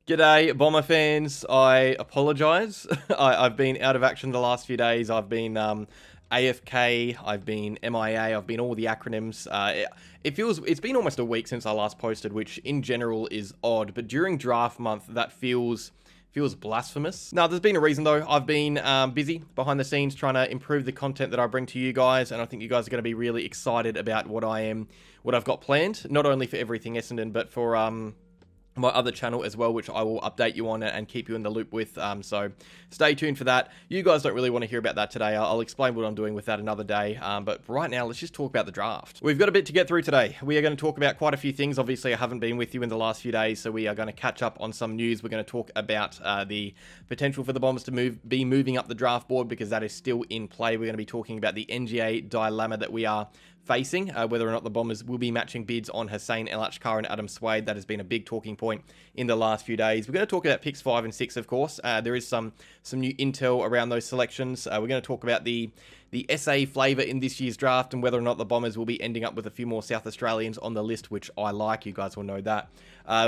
G'day, Bomber fans. I apologise. I've been out of action the last few days. I've been AFK, I've been MIA, I've been all the acronyms. It's been almost a week since I last posted, which in general is odd, but during draft month, that feels blasphemous. Now, there's been a reason though. I've been busy behind the scenes trying to improve the content that I bring to you guys, and I think you guys are going to be really excited about what I've got planned, not only for everything Essendon, but for my other channel as well, which I will update you on and keep you in the loop with. So stay tuned for that. You guys don't really want to hear about that today. I'll explain what I'm doing with that another day. But right now, let's just talk about the draft. We've got a bit to get through today. We are going to talk about quite a few things. Obviously, I haven't been with you in the last few days, so we are going to catch up on some news. We're going to talk about the potential for the Bombers to be moving up the draft board, because that is still in play. We're going to be talking about the NGA dilemma that we are facing, whether or not the Bombers will be matching bids on Hussien, Achkar and Adam Sweid. That has been a big talking point in the last few days. We're going to talk about picks 5 and 6, of course. There is some new intel around those selections. We're going to talk about the SA flavour in this year's draft and whether or not the Bombers will be ending up with a few more South Australians on the list, which I like. You guys will know that.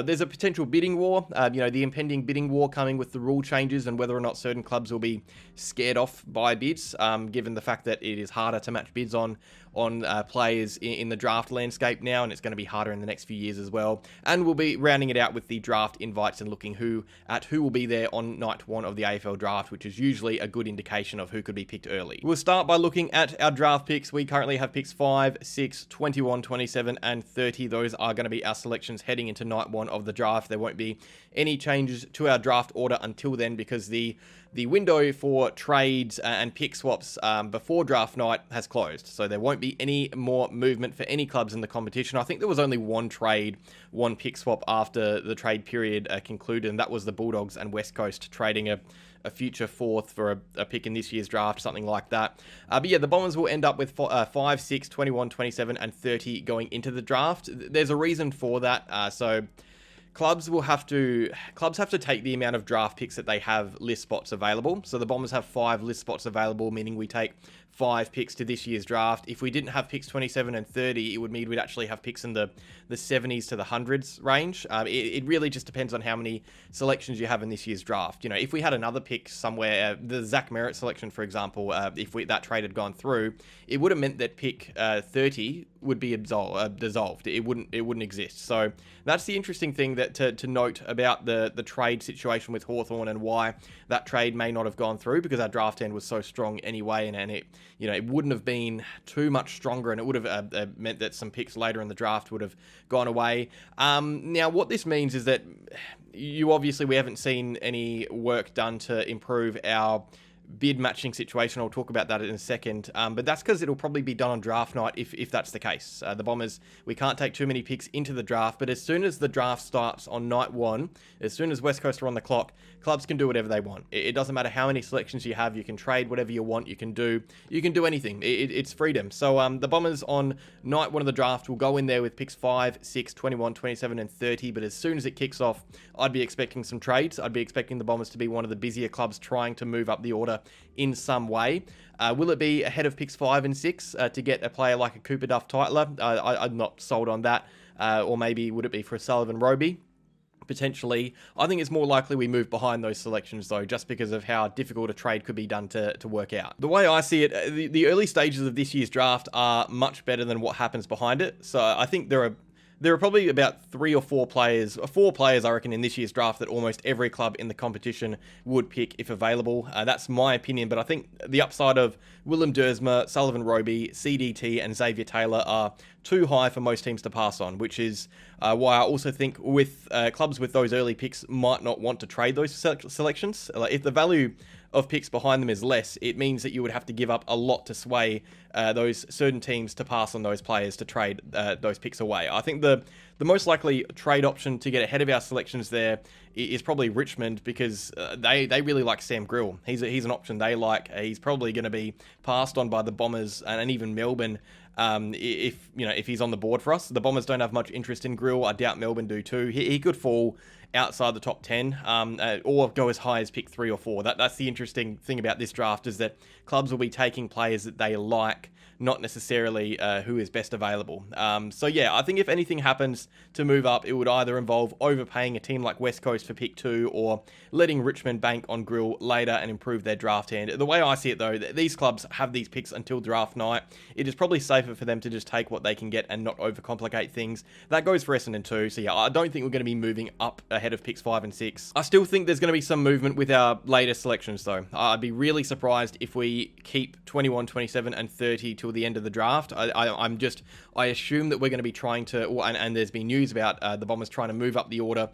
There's a potential bidding war, the impending bidding war coming with the rule changes and whether or not certain clubs will be scared off by bids, given the fact that it is harder to match bids on players in the draft landscape now, and it's going to be harder in the next few years as well. And we'll be rounding it out with the draft invites and looking who will be there on night 1 of the AFL draft, which is usually a good indication of who could be picked early. We'll start by looking at our draft picks. We currently have picks 5, 6, 21, 27, and 30. Those are going to be our selections heading into night 1 of the draft. There won't be any changes to our draft order until then, because the window for trades and pick swaps before draft night has closed. So there won't be any more movement for any clubs in the competition. I think there was only one pick swap after the trade period concluded, and that was the Bulldogs and West Coast trading a future fourth for a pick in this year's draft, something like that. But yeah, the Bombers will end up with 5, 6, 21, 27, and 30 going into the draft. There's a reason for that. So clubs have to take the amount of draft picks that they have list spots available. So the Bombers have 5 list spots available, meaning we take 5 picks to this year's draft. If we didn't have picks 27 and 30, it would mean we'd actually have picks in the 70s to the hundreds range. It really just depends on how many selections you have in this year's draft. If we had another pick somewhere, the Zach Merritt selection, for example, if that trade had gone through, it would have meant that pick 30 would be dissolved. It wouldn't exist. So that's the interesting thing that to note about the trade situation with Hawthorn, and why that trade may not have gone through, because our draft end was so strong anyway, and it wouldn't have been too much stronger, and it would have meant that some picks later in the draft would have gone away. Now, what this means is that we haven't seen any work done to improve our bid matching situation. I'll talk about that in a second, but that's because it'll probably be done on draft night if that's the case. The Bombers, we can't take too many picks into the draft, but as soon as the draft starts on night 1, as soon as West Coast are on the clock, clubs can do whatever they want. It doesn't matter how many selections you have. You can trade whatever you want. You can do anything. It's freedom. So the Bombers on night 1 of the draft will go in there with picks 5, 6, 21, 27, and 30, but as soon as it kicks off, I'd be expecting some trades. I'd be expecting the Bombers to be one of the busier clubs trying to move up the order in some way. Will it be ahead of picks 5 and 6 to get a player like a Cooper Duff Titler? I'm not sold on that. Or maybe would it be for a Sullivan Roby? Potentially. I think it's more likely we move behind those selections, though, just because of how difficult a trade could be done to work out. The way I see it, the early stages of this year's draft are much better than what happens behind it. So I think there are probably about 3 or 4 players, I reckon, in this year's draft that almost every club in the competition would pick if available. That's my opinion, but I think the upside of Willem Dersma, Sullivan Roby, CDT, and Xavier Taylor are too high for most teams to pass on, which is why I also think with clubs with those early picks might not want to trade those selections. If the value of picks behind them is less, it means that you would have to give up a lot to sway those certain teams to pass on those players to trade those picks away. I think the most likely trade option to get ahead of our selections there is probably Richmond, because they really like Sam Grill. He's an option they like. He's probably going to be passed on by the Bombers and even Melbourne if he's on the board for us. The Bombers don't have much interest in Grill. I doubt Melbourne do too. He could fall outside the top 10, or go as high as pick 3 or 4. That's the interesting thing about this draft, is that clubs will be taking players that they like, not necessarily who is best available. So yeah, I think if anything happens to move up, it would either involve overpaying a team like West Coast for pick 2, or letting Richmond bank on Grill later and improve their draft hand. The way I see it though, these clubs have these picks until draft night. It is probably safer for them to just take what they can get and not overcomplicate things. That goes for Essendon too. So yeah, I don't think we're going to be moving up ahead of picks 5 and 6. I still think there's going to be some movement with our later selections though. I'd be really surprised if we keep 21, 27 and 30 till the end of the draft. I assume that we're going to be trying to, and there's been news about the Bombers trying to move up the order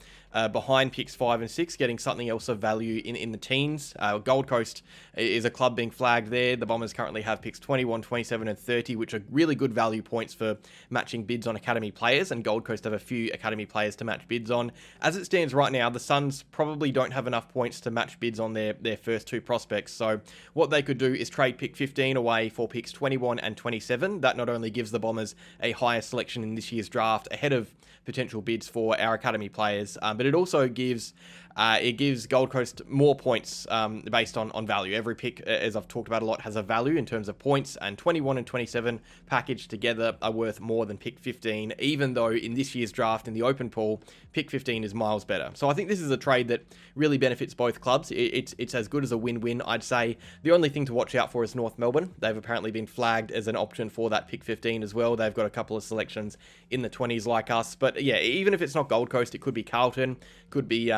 behind picks 5 and 6, getting something else of value in the teens. Gold Coast is a club being flagged there. The Bombers currently have picks 21, 27 and 30, which are really good value points for matching bids on academy players, and Gold Coast have a few academy players to match bids on. As it stands right now, the Suns probably don't have enough points to match bids on their first 2 prospects, so what they could do is trade pick 15 away for picks 21 and 27. That not only gives the Bombers a higher selection in this year's draft ahead of potential bids for our academy players, but it also gives Gold Coast more points based on value. Every pick, as I've talked about a lot, has a value in terms of points, and 21 and 27 packaged together are worth more than pick 15, even though in this year's draft in the open pool, pick 15 is miles better. So I think this is a trade that really benefits both clubs. It's as good as a win-win, I'd say. The only thing to watch out for is North Melbourne. They've apparently been flagged as an option for that pick 15 as well. They've got a couple of selections in the 20s like us, but yeah, even if it's not Gold Coast, it could be Carlton, could be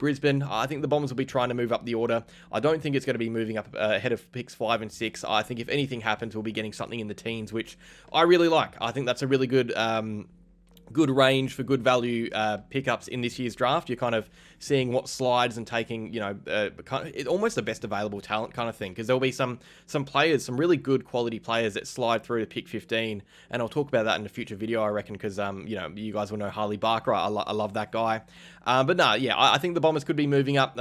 Brisbane. I think the Bombers will be trying to move up the order. I don't think it's going to be moving up ahead of picks 5 and 6. I think if anything happens, we'll be getting something in the teens, which I really like. I think that's a really good range for good value pickups in this year's draft. You're kind of seeing what slides and taking, almost the best available talent kind of thing, because there'll be some players, some really good quality players that slide through to pick 15, and I'll talk about that in a future video, I reckon, because you guys will know Harley Barker. I love that guy. But no, yeah, I think the Bombers could be moving up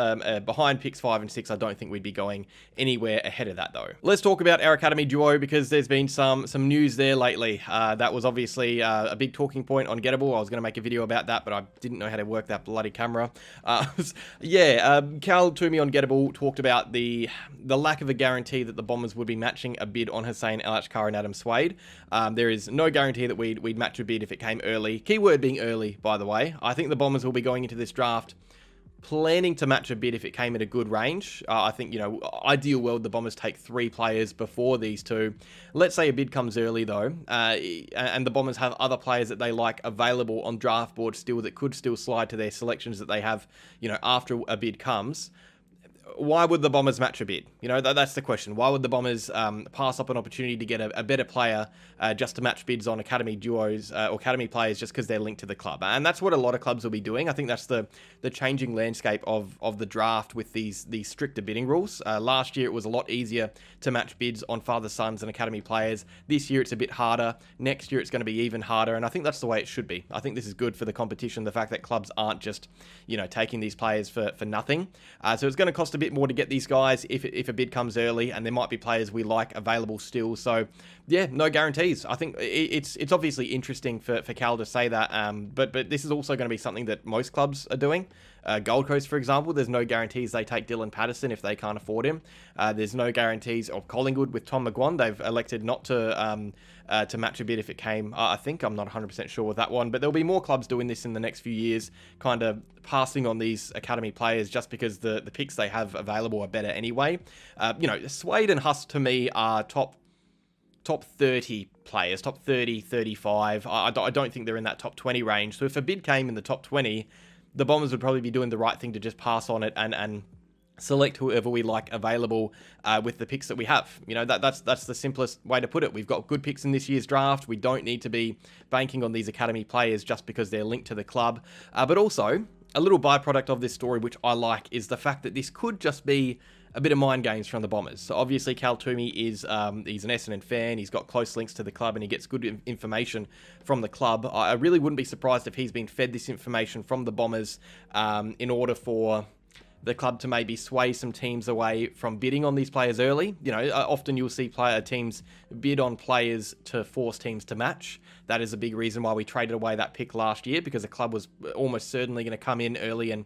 behind picks 5 and 6. I don't think we'd be going anywhere ahead of that though. Let's talk about our academy duo, because there's been some news there lately. That was obviously a big talking point on Gettable. I was going to make a video about that, but I didn't know how to work that bloody camera. Cal Toomey on Gettable talked about the lack of a guarantee that the Bombers would be matching a bid on Hussien, Achkar and Adam Sweid. There is no guarantee that we'd match a bid if it came early. Keyword being early, by the way. I think the Bombers will be going into this draft planning to match a bid if it came at a good range. I think, ideal world, the Bombers take 3 players before these 2. Let's say a bid comes early, though, and the Bombers have other players that they like available on draft board still that could still slide to their selections that they have, after a bid comes. Why would the Bombers match a bid? That's the question. Why would the Bombers pass up an opportunity to get a better player just to match bids on academy duos or academy players just because they're linked to the club? And that's what a lot of clubs will be doing. I think that's the changing landscape of the draft with these stricter bidding rules. Last year, it was a lot easier to match bids on father, sons and academy players. This year, it's a bit harder. Next year, it's going to be even harder. And I think that's the way it should be. I think this is good for the competition, the fact that clubs aren't just, taking these players for nothing. So it's going to cost a bit more to get these guys if a bid comes early, and there might be players we like available still. So yeah, no guarantees. I think it's obviously interesting for Cal to say that, but this is also going to be something that most clubs are doing. Gold Coast, for example, there's no guarantees they take Dylan Patterson if they can't afford him. There's no guarantees of Collingwood with Tom McGuan. They've elected not to match a bid if it came. I think I'm not 100% sure with that one, but there'll be more clubs doing this in the next few years, kind of passing on these academy players just because the picks they have available are better anyway. Sweid and Huss to me are top 30 players, top 30, 35. I don't think they're in that top 20 range. So if a bid came in the top 20, the Bombers would probably be doing the right thing to just pass on it and select whoever we like available with the picks that we have. That's the simplest way to put it. We've got good picks in this year's draft. We don't need to be banking on these academy players just because they're linked to the club. But also, a little byproduct of this story, which I like, is the fact that this could just be a bit of mind games from the Bombers. So obviously Cal Toomey is he's an Essendon fan. He's got close links to the club and he gets good information from the club. I really wouldn't be surprised if he's been fed this information from the Bombers in order for the club to maybe sway some teams away from bidding on these players early. You know, often you'll see teams bid on players to force teams to match. That is a big reason why we traded away that pick last year, because the club was almost certainly going to come in early and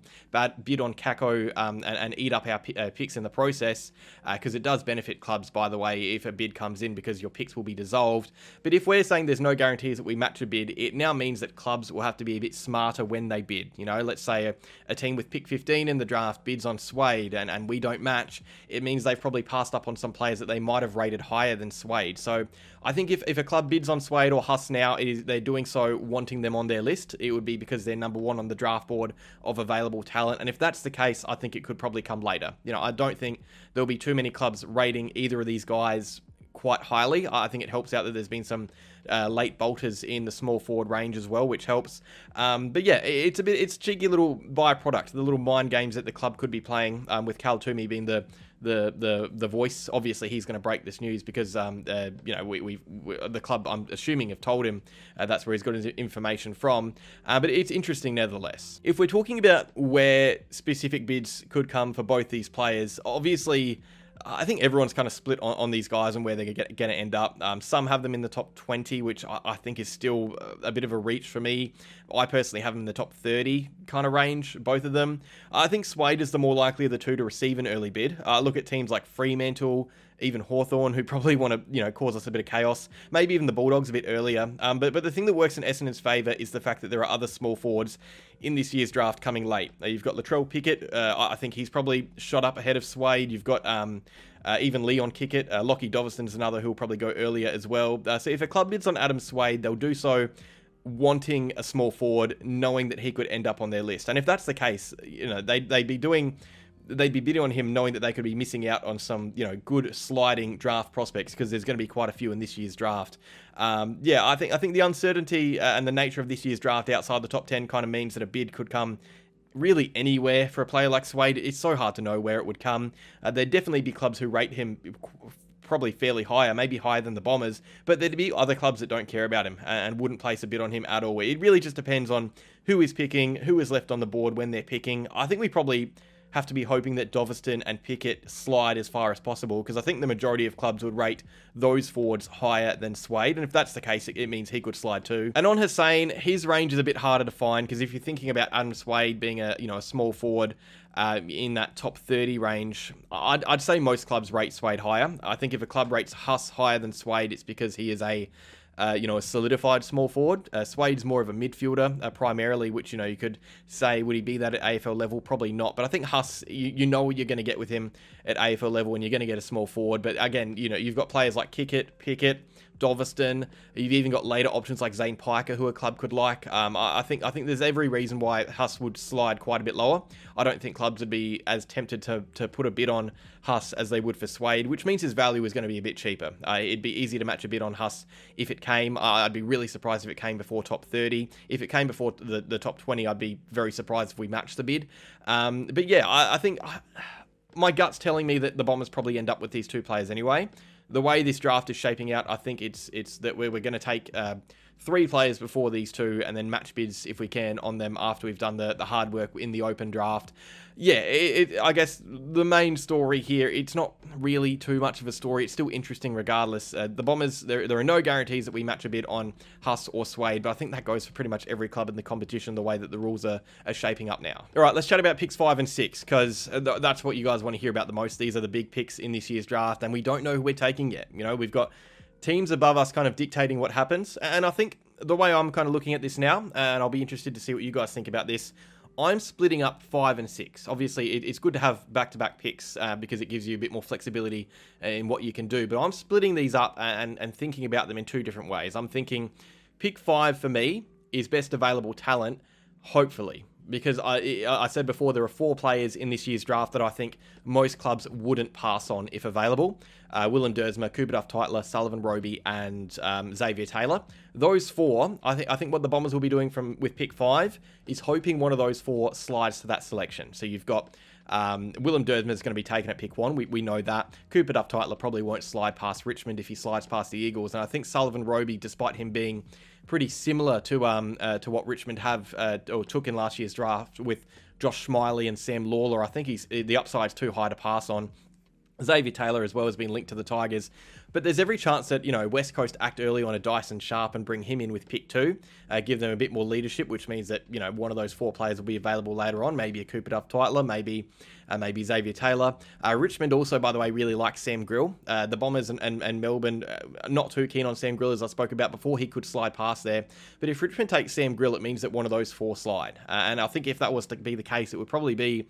bid on Kako and eat up our picks in the process, because it does benefit clubs, by the way, if a bid comes in, because your picks will be dissolved. But if we're saying there's no guarantees that we match a bid, it now means that clubs will have to be a bit smarter when they bid. You know, let's say a team with pick 15 in the draft bids on Sweid and we don't match. It means they've probably passed up on some players that they might have rated higher than Sweid. So I think if a club bids on Sweid or Huss now, they're doing so wanting them on their list. It would be because they're number one on the draft board of available talent. And if that's the case, I think it could probably come later. You know, I don't think there'll be too many clubs rating either of these guys quite highly. I think it helps out that there's been some late bolters in the small forward range as well, which helps. But yeah, it's a cheeky little byproduct, the little mind games that the club could be playing, with Cal Toomey being the voice. Obviously, he's going to break this news because you know, we the club, I'm assuming, have told him that's where he's got his information from. But it's interesting nevertheless. If we're talking about where specific bids could come for both these players, obviously I think everyone's kind of split on these guys and where they're going to end up. Some have them in the top 20, which I think is still a bit of a reach for me. I personally have them in the top 30 kind of range, both of them. I think Sweid is the more likely of the two to receive an early bid. Look at teams like Fremantle, even Hawthorn, who probably want to, you know, cause us a bit of chaos. Maybe even the Bulldogs a bit earlier. But the thing that works in Essendon's favour is the fact that there are other small forwards in this year's draft coming late. You've got Latrell Pickett. I think he's probably shot up ahead of Sweid. You've got even Leon Kickett. Lockie Doverston's another who'll probably go earlier as well. So if a club bids on Adam Sweid, they'll do so wanting a small forward, knowing that he could end up on their list. And if that's the case, you know, they'd be bidding on him knowing that they could be missing out on some, you know, good sliding draft prospects, because there's going to be quite a few in this year's draft. Yeah, I think the uncertainty and the nature of this year's draft outside the top 10 kind of means that a bid could come really anywhere for a player like Sweid. It's so hard to know where it would come. There'd definitely be clubs who rate him probably fairly higher, maybe higher than the Bombers, but there'd be other clubs that don't care about him and wouldn't place a bid on him at all. It really just depends on who is picking, who is left on the board when they're picking. I think we probably have to be hoping that Doverston and Pickett slide as far as possible, because I think the majority of clubs would rate those forwards higher than Sweid, and if that's the case, it means he could slide too. And on Hussien, his range is a bit harder to find, because if you're thinking about Adam Sweid being a small forward in that top 30 range, I'd say most clubs rate Sweid higher. I think if a club rates Huss higher than Sweid, it's because he is a solidified small forward. Sweid's more of a midfielder, primarily, which, you know, you could say, would he be that at AFL level? Probably not. But I think Huss, you know what you're going to get with him at AFL level, and you're going to get a small forward. But again, you know, you've got players like Kickett, Pickett, Doverston. You've even got later options like Zane Piker, who a club could like. I think there's every reason why Huss would slide quite a bit lower. I don't think clubs would be as tempted to put a bid on Huss as they would for Sweid, which means his value is going to be a bit cheaper. It'd be easy to match a bid on Huss if it came. I'd be really surprised if it came before top 30. If it came before the top 20, I'd be very surprised if we matched the bid. But yeah, I think my gut's telling me that the Bombers probably end up with these two players anyway. The way this draft is shaping out, I think it's that we're going to take 3 players before these two, and then match bids if we can on them after we've done the hard work in the open draft. Yeah, I guess the main story here, it's not really too much of a story. It's still interesting regardless. The Bombers, there are no guarantees that we match a bid on Huss or Sweid, but I think that goes for pretty much every club in the competition, the way that the rules are shaping up now. All right, let's chat about picks 5 and 6, because that's what you guys want to hear about the most. These are the big picks in this year's draft, and we don't know who we're taking yet. You know, we've got teams above us kind of dictating what happens, and I think the way I'm kind of looking at this now, and I'll be interested to see what you guys think about this, I'm splitting up 5 and 6. Obviously, it's good to have back-to-back picks because it gives you a bit more flexibility in what you can do. But I'm splitting these up and thinking about them in 2 different ways. I'm thinking pick 5 for me is best available talent, hopefully. Because I said before, there are 4 players in this year's draft that I think most clubs wouldn't pass on if available. Willem Dersma, Cooper Duff-Tytler, Sullivan Roby, and Xavier Taylor. Those 4, I think what the Bombers will be doing with pick 5 is hoping one of those 4 slides to that selection. So you've got Willem Dersma is going to be taken at pick 1. We know that. Cooper Duff-Tytler probably won't slide past Richmond if he slides past the Eagles. And I think Sullivan Roby, despite him being pretty similar to what Richmond have or took in last year's draft with Josh Smiley and Sam Lawler. I think the upside's too high to pass on. Xavier Taylor as well has been linked to the Tigers. But there's every chance that, West Coast act early on a Dyson Sharp and bring him in with pick 2, give them a bit more leadership, which means that, one of those 4 players will be available later on. Maybe a Cooper Duff Titler, maybe Xavier Taylor. Richmond also, by the way, really likes Sam Grill. The Bombers and Melbourne, not too keen on Sam Grill, as I spoke about before. He could slide past there. But if Richmond takes Sam Grill, it means that one of those 4 slide. And I think if that was to be the case, it'd probably be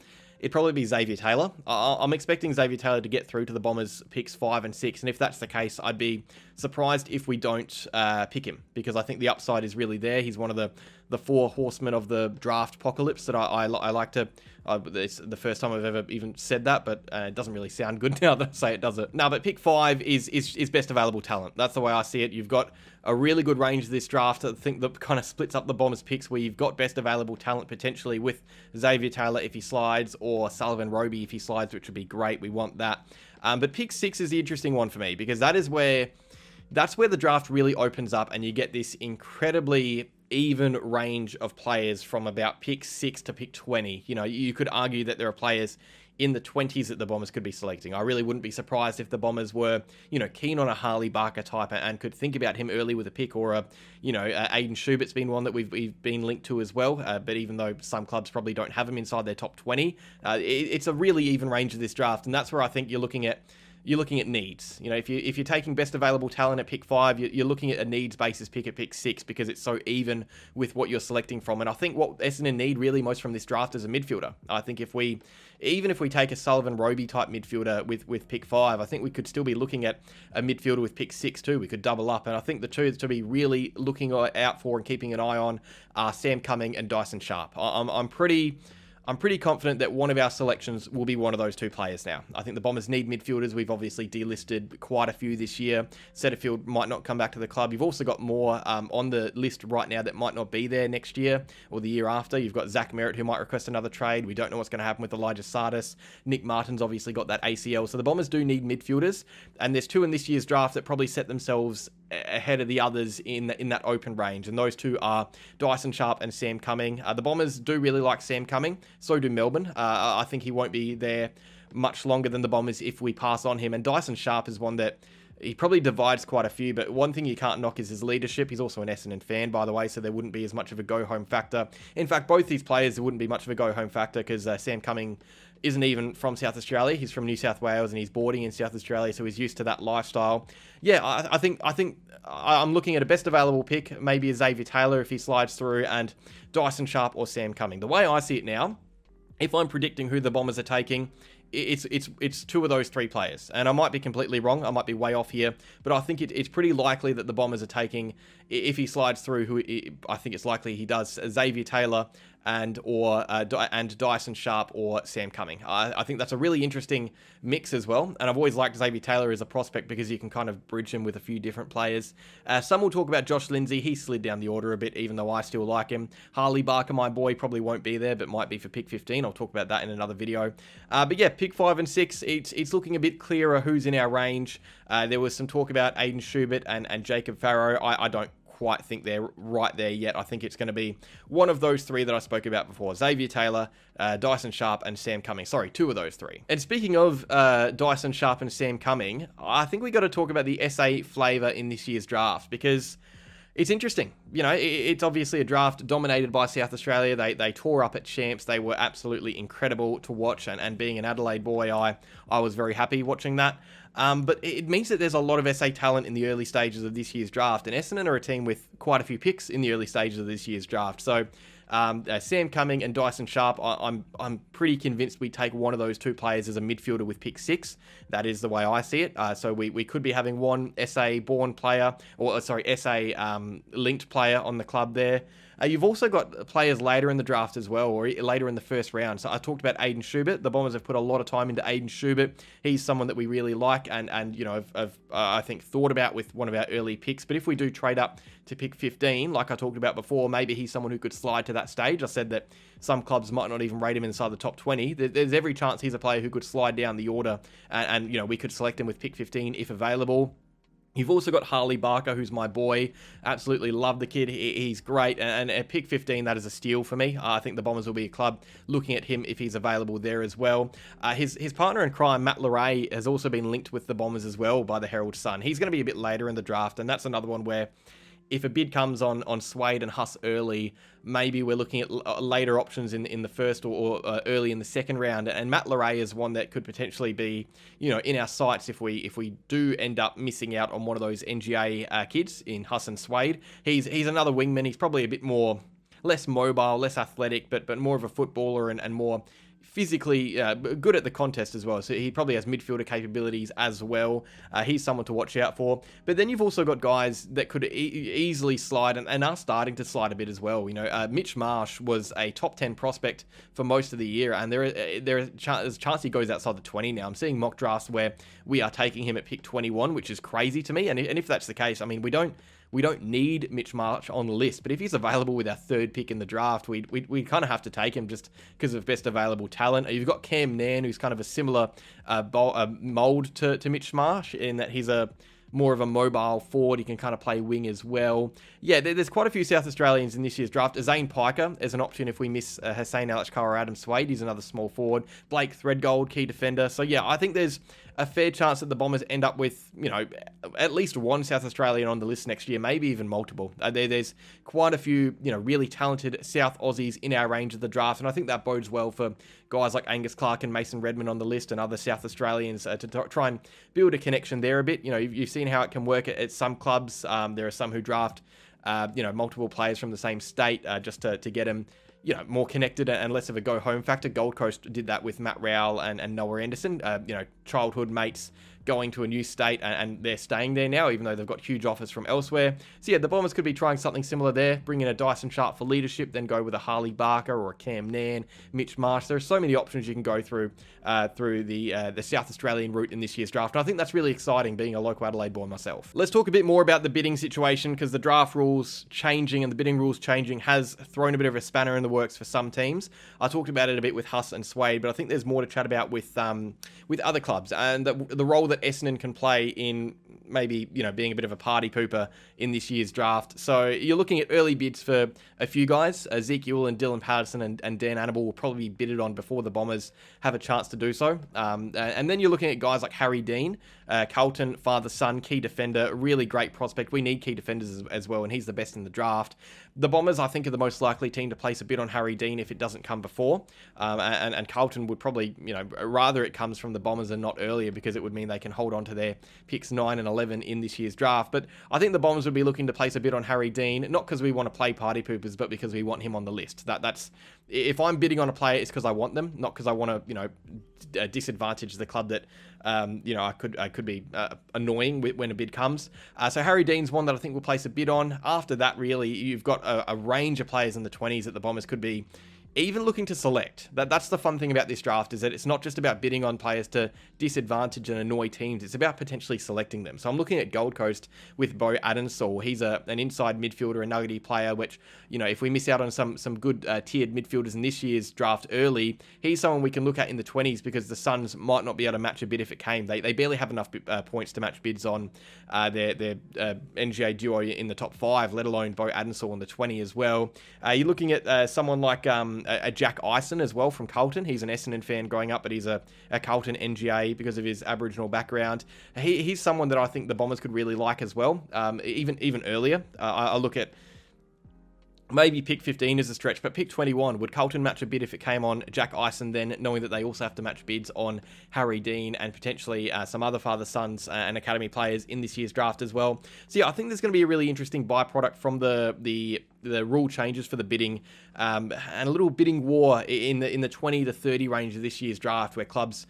Xavier Taylor. I'm expecting Xavier Taylor to get through to the Bombers picks 5 and 6, and if that's the case, I'd be surprised if we don't pick him, because I think the upside is really there. He's one of the 4 horsemen of the draft apocalypse that I like to... it's the first time I've ever even said that, but it doesn't really sound good now that I say it, does it? No, but pick 5 is best available talent. That's the way I see it. You've got a really good range of this draft. I think that kind of splits up the Bombers picks, where you've got best available talent potentially with Xavier Taylor if he slides, or Sullivan Roby if he slides, which would be great. We want that. But pick 6 is the interesting one for me, because that's where the draft really opens up, and you get this incredibly even range of players from about pick 6 to pick 20. You could argue that there are players in the 20s that the Bombers could be selecting. I really wouldn't be surprised if the Bombers were, keen on a Harley Barker type and could think about him early with a pick, or Aiden Schubert's been one that we've been linked to as well. But even though some clubs probably don't have him inside their top 20, it's a really even range of this draft, and that's where I think you're looking at needs. If you're taking best available talent at pick 5, you're looking at a needs basis pick at pick 6, because it's so even with what you're selecting from. And I think what Essendon need really most from this draft is a midfielder. I think even if we take a Sullivan Roby type midfielder with pick 5, I think we could still be looking at a midfielder with pick 6 too. We could double up. And I think the two to be really looking out for and keeping an eye on are Sam Cumming and Dyson Sharp. I'm pretty confident that one of our selections will be one of those 2 players now. I think the Bombers need midfielders. We've obviously delisted quite a few this year. Setterfield might not come back to the club. You've also got more on the list right now that might not be there next year or the year after. You've got Zach Merritt, who might request another trade. We don't know what's going to happen with Elijah Sardis. Nick Martin's obviously got that ACL. So the Bombers do need midfielders. And there's 2 in this year's draft that probably set themselves ahead of the others in that open range, and those 2 are Dyson Sharp and Sam Cumming. The Bombers do really like Sam Cumming, so do Melbourne. I think he won't be there much longer than the Bombers if we pass on him, and Dyson Sharp is one that he probably divides quite a few, but one thing you can't knock is his leadership. He's also an Essendon fan, by the way, so there wouldn't be as much of a go-home factor. In fact, both these players, there wouldn't be much of a go-home factor, because Sam Cumming isn't even from South Australia. He's from New South Wales, and he's boarding in South Australia, so he's used to that lifestyle. Yeah, I think I'm looking at a best available pick, maybe a Xavier Taylor if he slides through, and Dyson Sharp or Sam Cumming. The way I see it now, if I'm predicting who the Bombers are taking, it's 2 of those 3 players. And I might be completely wrong. I might be way off here. But I think it's pretty likely that the Bombers are taking, if he slides through, I think it's likely he does, Xavier Taylor and Dyson Sharp or Sam Cumming. I think that's a really interesting mix as well. And I've always liked Xavier Taylor as a prospect, because you can kind of bridge him with a few different players. Some will talk about Josh Lindsay. He slid down the order a bit, even though I still like him. Harley Barker, my boy, probably won't be there, but might be for pick 15. I'll talk about that in another video. But yeah, pick 5 and 6, it's looking a bit clearer who's in our range. There was some talk about Aiden Schubert and Jacob Farrow. I don't quite think they're right there yet. I think it's going to be one of those 3 that I spoke about before. Xavier Taylor, Dyson Sharp, and Sam Cumming. Sorry, 2 of those 3. And speaking of Dyson Sharp and Sam Cumming, I think we got to talk about the SA flavour in this year's draft, because it's interesting. It's obviously a draft dominated by South Australia. They tore up at champs. They were absolutely incredible to watch. And being an Adelaide boy, I was very happy watching that. But it means that there's a lot of SA talent in the early stages of this year's draft. And Essendon are a team with quite a few picks in the early stages of this year's draft. So Sam Cumming and Dyson Sharp, I'm pretty convinced we take one of those 2 players as a midfielder with pick 6. That is the way I see it. So we could be having one SA-born player, or SA linked player on the club there. You've also got players later in the draft as well, or later in the first round. So I talked about Aiden Schubert. The Bombers have put a lot of time into Aiden Schubert. He's someone that we really like and have I think thought about with one of our early picks. But if we do trade up to pick 15, like I talked about before, maybe he's someone who could slide to that stage. I said that some clubs might not even rate him inside the top 20. There's every chance he's a player who could slide down the order, and we could select him with pick 15 if available. You've also got Harley Barker, who's my boy. Absolutely love the kid. He's great. And at pick 15, that is a steal for me. I think the Bombers will be a club looking at him if he's available there as well. His partner in crime, Matt Leray, has also been linked with the Bombers as well by the Herald Sun. He's going to be a bit later in the draft, and that's another one where if a bid comes on Sweid and Huss early, maybe we're looking at later options in the first or early in the second round. And Matt Leray is one that could potentially be, in our sights if we do end up missing out on one of those NGA kids in Huss and Sweid. He's another wingman. He's probably a bit less mobile, less athletic, but more of a footballer and more physically good at the contest as well. So he probably has midfielder capabilities as well. He's someone to watch out for. But then you've also got guys that could easily slide and are starting to slide a bit as well. Mitch Marsh was a top 10 prospect for most of the year, and there's a chance he goes outside the 20 now. I'm seeing mock drafts where we are taking him at pick 21, which is crazy to me. And if that's the case, I mean, we don't need Mitch Marsh on the list, but if he's available with our third pick in the draft, we kind of have to take him just because of best available talent. You've got Cam Nairn, who's kind of a similar mould to Mitch Marsh in that he's more of a mobile forward. He can kind of play wing as well. Yeah, there's quite a few South Australians in this year's draft. Zane Piker is an option if we miss Hussien, Achkar or Adam Sweid. He's another small forward. Blake Threadgold, key defender. So yeah, I think there's a fair chance that the Bombers end up with, at least one South Australian on the list next year, maybe even multiple. There's quite a few, really talented South Aussies in our range of the draft, and I think that bodes well for guys like Angus Clark and Mason Redmond on the list and other South Australians to try and build a connection there a bit. You've seen how it can work at some clubs. There are some who draft, multiple players from the same state just to get them more connected and less of a go-home factor. Gold Coast did that with Matt Rowell and Noah Anderson, childhood mates going to a new state and they're staying there now, even though they've got huge offers from elsewhere. So yeah, the Bombers could be trying something similar there, bring in a Dyson Sharp for leadership, then go with a Harley Barker or a Cam Nairn, Mitch Marsh. There are so many options you can go through the South Australian route in this year's draft. And I think that's really exciting, being a local Adelaide boy myself. Let's talk a bit more about the bidding situation, because the draft rules changing and the bidding rules changing has thrown a bit of a spanner in the works for some teams. I talked about it a bit with Huss and Sweid, but I think there's more to chat about with other clubs and the role that Essendon can play in maybe, being a bit of a party pooper in this year's draft. So you're looking at early bids for a few guys. Ezekiel and Dylan Patterson and Dan Annable will probably be bidded on before the Bombers have a chance to do so. And then you're looking at guys like Harry Dean, Carlton, father-son, key defender, really great prospect. We need key defenders as well, and he's the best in the draft. The Bombers, I think, are the most likely team to place a bid on Harry Dean if it doesn't come before. And Carlton would probably, rather it comes from the Bombers and not earlier, because it would mean they can hold on to their picks 9 and 11 in this year's draft. But I think the Bombers would be looking to place a bid on Harry Dean, not because we want to play party poopers, but because we want him on the list. That's if I'm bidding on a player, it's because I want them, not because I want to, disadvantage the club that, I could be annoying when a bid comes. So Harry Dean's one that I think we'll place a bid on. After that, really, you've got a range of players in the 20s that the Bombers could be even looking to select. That's the fun thing about this draft, is that it's not just about bidding on players to disadvantage and annoy teams. It's about potentially selecting them. So I'm looking at Gold Coast with Bo Adensall. He's an inside midfielder, a nuggety player, which, if we miss out on some good tiered midfielders in this year's draft early, he's someone we can look at in the 20s, because the Suns might not be able to match a bid if it came. They barely have enough points to match bids on their NGA duo in the top 5, let alone Bo Adensall in the 20 as well. You're looking at someone like a Jack Ison as well from Carlton. He's an Essendon fan growing up, but he's a Carlton NGA because of his Aboriginal background. He's someone that I think the Bombers could really like as well, even earlier. I look at maybe pick 15 is a stretch, but pick 21. Would Carlton match a bid if it came on Jack Ison, then knowing that they also have to match bids on Harry Dean and potentially some other father-sons and academy players in this year's draft as well? So yeah, I think there's going to be a really interesting byproduct from the rule changes for the bidding, and a little bidding war in the 20 to 30 range of this year's draft, where clubs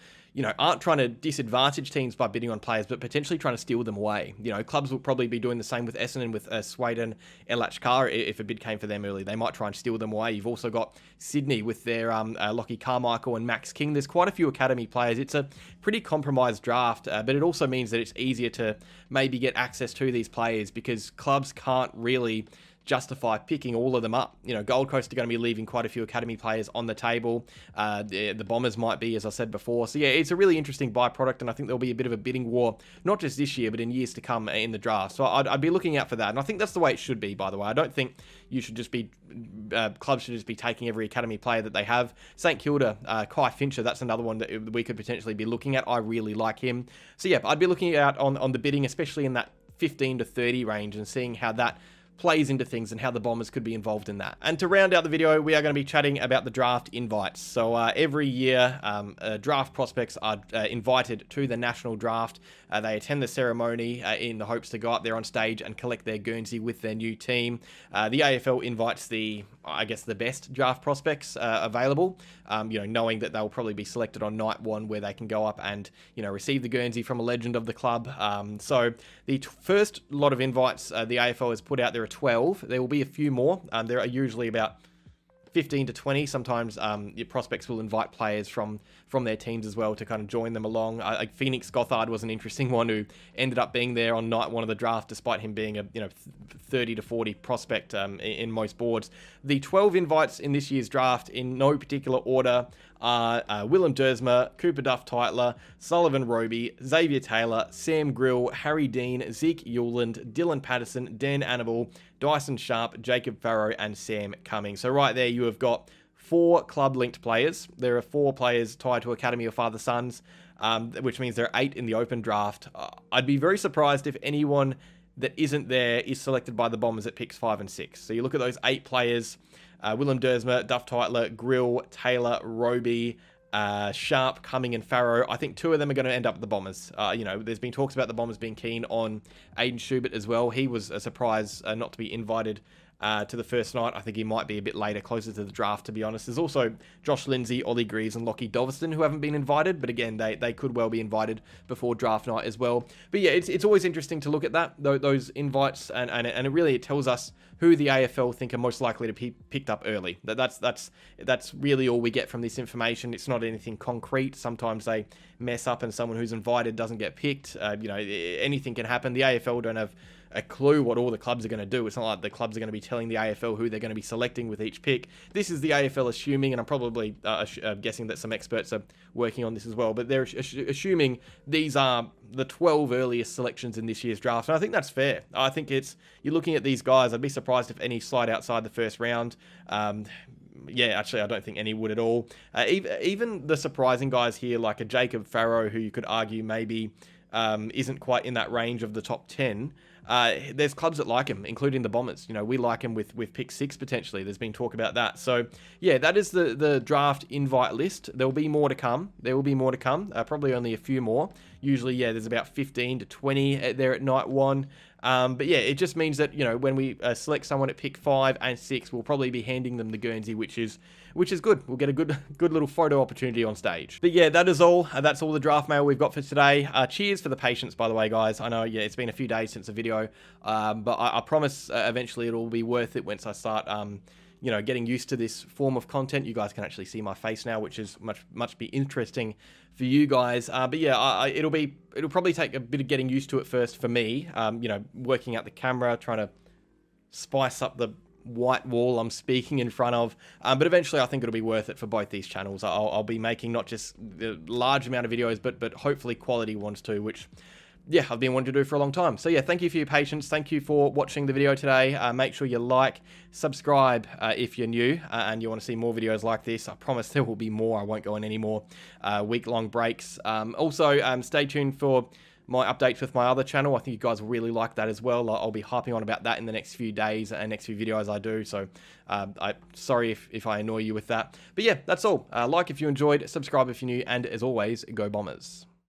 aren't trying to disadvantage teams by bidding on players, but potentially trying to steal them away. Clubs will probably be doing the same with Essendon, with Sweid and Achkar. If a bid came for them early, they might try and steal them away. You've also got Sydney with their Lockie Carmichael and Max King. There's quite a few academy players. It's a pretty compromised draft, but it also means that it's easier to maybe get access to these players, because clubs can't really justify picking all of them up. You know, Gold Coast are going to be leaving quite a few academy players on the table. The Bombers might be, as I said before. So yeah, it's a really interesting byproduct, and I think there'll be a bit of a bidding war, not just this year, but in years to come in the draft. So I'd be looking out for that, and I think that's the way it should be, by the way. I don't think you should just be, clubs should just be taking every academy player that they have. St Kilda, Kai Fincher, that's another one that we could potentially be looking at. I really like him. So yeah, I'd be looking out on the bidding, especially in that 15 to 30 range, and seeing how that plays into things and how the Bombers could be involved in that. And to round out the video, we are going to be chatting about the draft invites. So every year, draft prospects are invited to the national draft. They attend the ceremony in the hopes to go up there on stage and collect their Guernsey with their new team. The AFL invites the best draft prospects available, knowing that they'll probably be selected on night one, where they can go up and, receive the Guernsey from a legend of the club. So the first lot of invites the AFL has put out, there are 12. There will be a few more. There are usually about 15 to 20. Sometimes your prospects will invite players from their teams as well to kind of join them along. Like Phoenix Gothard was an interesting one, who ended up being there on night one of the draft, despite him being a 30 to 40 prospect in most boards. The 12 invites in this year's draft, in no particular order, are Willem Dersma, Cooper Duff-Tytler, Sullivan Roby, Xavier Taylor, Sam Grill, Harry Dean, Zeke Euland, Dylan Patterson, Dan Annabelle, Dyson Sharp, Jacob Farrow, and Sam Cumming. So right there, you have got 4 club-linked players. There are 4 players tied to Academy or Father Sons, which means there are 8 in the open draft. I'd be very surprised if anyone that isn't there is selected by the Bombers at picks 5 and 6. So you look at those 8 players: Willem Dersma, Duff-Tytler, Grill, Taylor, Roby, Sharp, Cumming, and Farrow. I think 2 of them are going to end up at the Bombers. There's been talks about the Bombers being keen on Aiden Schubert as well. He was a surprise not to be invited to the first night. I think he might be a bit later, closer to the draft, to be honest. There's also Josh Lindsay, Ollie Greaves, and Lockie Doveston, who haven't been invited, but again, they could well be invited before draft night as well. But yeah, it's always interesting to look at that, those invites, and it tells us who the AFL think are most likely to be picked up early. That's really all we get from this information. It's not anything concrete. Sometimes they mess up and someone who's invited doesn't get picked. Anything can happen. The AFL don't have a clue what all the clubs are going to do. It's not like the clubs are going to be telling the AFL who they're going to be selecting with each pick. This is the AFL assuming, and I'm probably guessing that some experts are working on this as well, but they're assuming these are the 12 earliest selections in this year's draft, and I think that's fair. I think you're looking at these guys, I'd be surprised if any slide outside the first round. Yeah, actually, I don't think any would at all. Even the surprising guys here, like a Jacob Farrow, who you could argue maybe isn't quite in that range of the top 10. There's clubs that like him, including the Bombers. We like him with pick 6 potentially. There's been talk about that. So yeah, that is the draft invite list. There will be more to come. Probably only a few more. Usually, yeah, there's about 15 to 20 there at night one. But yeah, it just means that, when we select someone at pick 5 and 6, we'll probably be handing them the Guernsey, which is good. We'll get a good little photo opportunity on stage. But yeah, that is all. That's all the draft mail we've got for today. Cheers for the patience, by the way, guys. I know, yeah, it's been a few days since the video, but I promise eventually it'll be worth it once I start, getting used to this form of content. You guys can actually see my face now, which is much be interesting for you guys. But yeah, it'll probably take a bit of getting used to it first for me. Working out the camera, trying to spice up the white wall I'm speaking in front of, but eventually I think it'll be worth it for both these channels. I'll be making not just a large amount of videos, but hopefully quality ones too, which yeah, I've been wanting to do for a long time. So yeah, thank you for your patience. Thank you for watching the video today. Make sure you like, subscribe if you're new and you want to see more videos like this. I promise there will be more. I won't go on any more week-long breaks. Also, stay tuned for my updates with my other channel. I think you guys will really like that as well. I'll be harping on about that in the next few days and next few videos I do. So sorry if I annoy you with that. But yeah, that's all. Like if you enjoyed, subscribe if you're new, and as always, go Bombers.